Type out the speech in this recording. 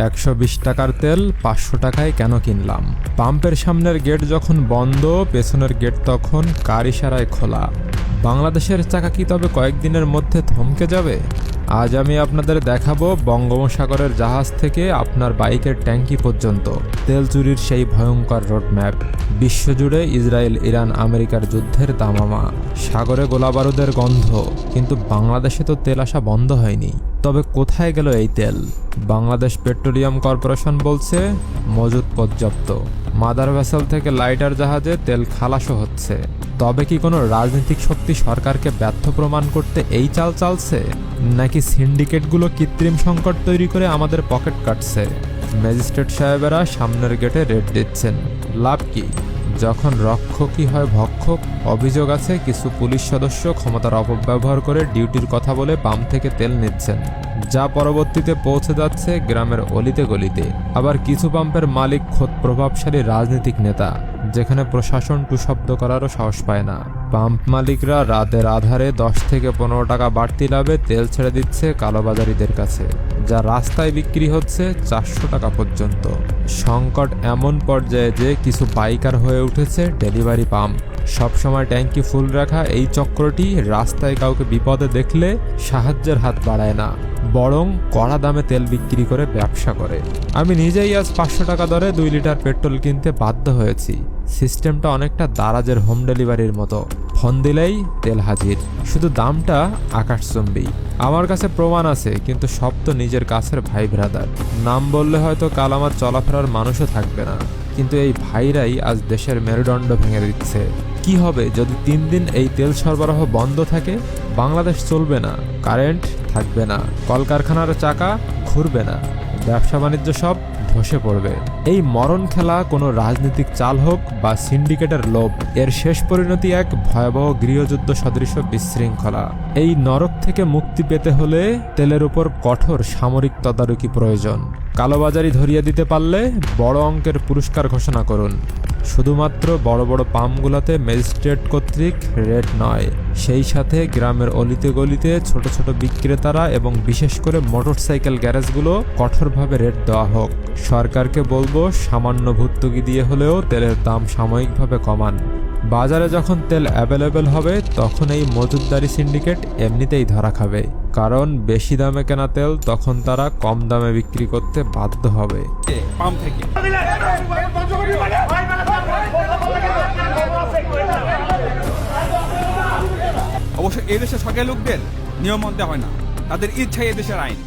120 টাকার তেল 500 টাকায় কেন কিনলাম? পাম্পের সামনের গেট যখন বন্ধ, পেছনের গেট তখন কার ইশারায় খোলা। বাংলাদেশের চাকা কি তবে কয়েকদিনের মধ্যে থমকে যাবে? আজ আমি আপনাদের দেখাবো বঙ্গোপসাগরের জাহাজ থেকে আপনার বাইকের ট্যাঙ্কি পর্যন্ত তেল চুরির সেই ভয়ঙ্কর রোডম্যাপ। বিশ্বজুড়ে ইসরায়েল, ইরান, আমেরিকার যুদ্ধের দামামা, সাগরে গোলাবারুদের গন্ধ, কিন্তু বাংলাদেশে তো তেল আসা বন্ধ হয়নি। তবে কোথায় গেল এই তেল? বাংলাদেশ পেট্রোলিয়াম কর্পোরেশন বলছে মজুদ পর্যাপ্ত। মাদার ভেসেল থেকে লাইটার জাহাজে তেল খালাসও হচ্ছে। তবে কি কোনো রাজনৈতিক শক্তি সরকারকে ব্যর্থ প্রমাণ করতে এই চাল চালছে, নাকি সিন্ডিকেটগুলো কৃত্রিম সংকট তৈরি করে আমাদের পকেট কাটছে? ম্যাজিস্ট্রেট সাহেবেরা সামনের গেটে রেড দিচ্ছেন, লাভ কি? যখন রক্ষকই হয় ভক্ষক। অভিযোগ আছে কিছু পুলিশ সদস্য ক্ষমতার অপব্যবহার করে ডিউটির কথা বলে পাম্প থেকে তেল নিচ্ছেন, যা পরবর্তীতে পৌঁছে যাচ্ছে গ্রামের অলিতে গলিতে। আবার কিছু পাম্পের মালিক খোদ প্রভাবশালী রাজনৈতিক নেতা, যেখানে প্রশাসন টু শব্দ করারও সাহস পায় না। পাম্প মালিকরা রাতের আধারে 10 থেকে 15 টাকা বাড়তি লাভে তেল ছেড়ে দিচ্ছে কালোবাজারিদের কাছে, যা রাস্তায় বিক্রি হচ্ছে 400 টাকা পর্যন্ত। সংকট এমন পর্যায়ে যে কিছু বাইকার হয়ে উঠেছে ডেলিভারি পাম্প। সবসময় ট্যাঙ্কি ফুল রাখা এই চক্রটি রাস্তায় কাউকে বিপদে দেখলে সাহায্যের হাত বাড়ায় না, বরং কড়া দামে তেল বিক্রি করে ব্যবসা করে। আমি নিজেই আজ 500 টাকা দরে 2 লিটার পেট্রোল কিনতে বাধ্য হয়েছি। সিস্টেমটা অনেকটা দারাজের হোম ডেলিভারির মতো, ফোন দিলেই তেল হাজির, শুধু দামটা আকাশচুম্বী। আমার কাছে প্রমাণ আছে, কিন্তু সব তো নিজের কাছের ভাই ব্রাদার। নাম বললে হয়তো কাল আমার চলাফেরার মানুষও থাকবে না, কিন্তু এই ভাইরাই আজ দেশের মেরুদণ্ড ভেঙে দিচ্ছে। কি হবে যদি 3 দিন এই তেল সরবরাহ বন্ধ থাকে? বাংলাদেশ চলবে না, কারেন্ট থাকবে না, কলকারখানার চাকা ঘুরবে না, ব্যবসা বাণিজ্য সব ধসে পড়বে। এই মরণ খেলা কোনো রাজনৈতিক চাল হোক বা সিন্ডিকেটের লোভ, এর শেষ পরিণতি এক ভয়াবহ গৃহযুদ্ধ সদৃশ বিশৃঙ্খলা। এই নরক থেকে মুক্তি পেতে হলে তেলের উপর কঠোর সামরিক তদারকি প্রয়োজন। কালোবাজারি ধরিয়ে দিতে পারলে বড় অঙ্কের পুরস্কার ঘোষণা করুন। শুধুমাত্র বড় বড় পাম্পগুলোতে ম্যাজিস্ট্রেট কর্তৃক রেট নয়, সেই সাথে গ্রামের অলিতে গলিতে ছোট ছোট বিক্রেতারা এবং বিশেষ করে মোটরসাইকেল গ্যারেজগুলো কঠোরভাবে রেট দেওয়া হোক। সরকারকে বলবো সামান্য ভর্তুকি দিয়ে হলেও তেলের দাম সাময়িকভাবে কমান। বাজারে যখন তেল অ্যাভেলেবেল হবে তখন এই মজুতদারি সিন্ডিকেট এমনিতেই ধরা খাবে, কারণ বেশি দামে কেনা তেল তখন তারা কম দামে বিক্রি করতে বাধ্য হবে। পাম্প থেকে অবশ্য এই দেশের সরকারি লোকদের নিয়ম মানতে হয় না, তাদের ইচ্ছাই এদেশের আইন।